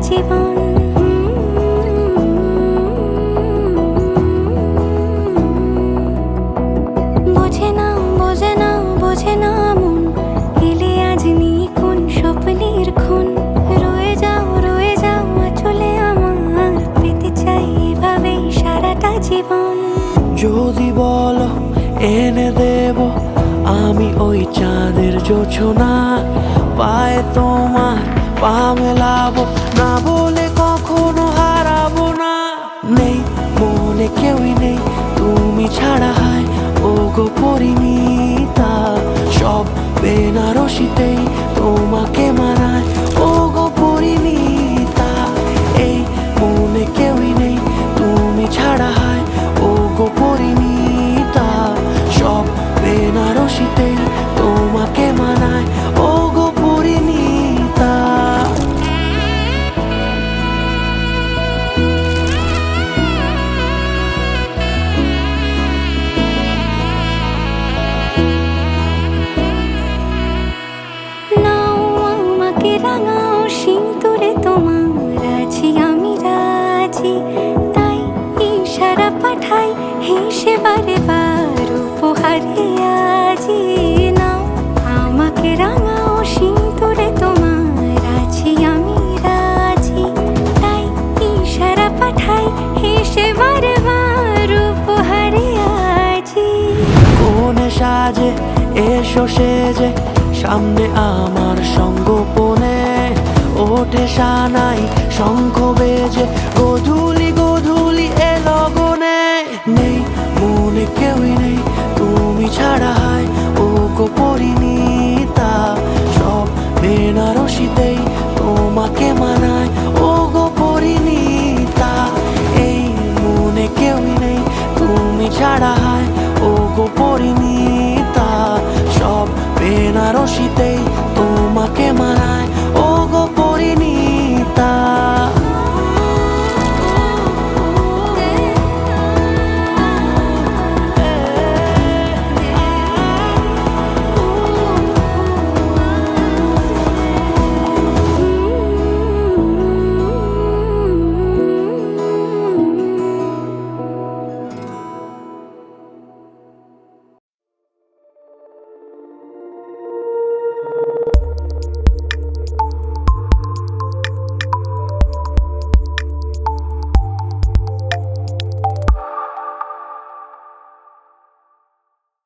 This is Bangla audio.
জীবন বোঝে না মন এলে আজ নিয়ে কোন স্বপ্নের খুন রয়ে যাও চলে আমার পেতে চাই এভাবেই সারাটা জীবন। যদি বলো এনে দেব আমি ওই চাঁদের জোছনা, পায়ে তোমার পা মেলাবো, না বলে কখনো হারাবো না। নেই মনে কেউই নেই তুমি ছাড়া, হায় ও গো পরিণীতা, সব বেনারসিতেই তোমাকে মানায় ও গো পরিণীতা। এই মনে কেউই নেই তুমি ছাড়া, হায় ও গো পরিণীতা, সব বেনারসিতেই তোমাকে মানায় ও গো পরিণীতা। রাঙাও সিঁদুরে তোমার আছি আমি রাজি, তাই ইশারা পাঠাই হেসে বারে বার উপহারে আজি। নাও আমাকে রাঙাও সিঁদুরে তোমার আছি আমি রাজি, তাই ইশারা পাঠাই হেসে বারে বার উপহারে আজি। কোনে সাজে এসো সেজে সামনে আমার সঙ্গোপনে, ওঠে সানাই শঙ্খ বেজে গধূলি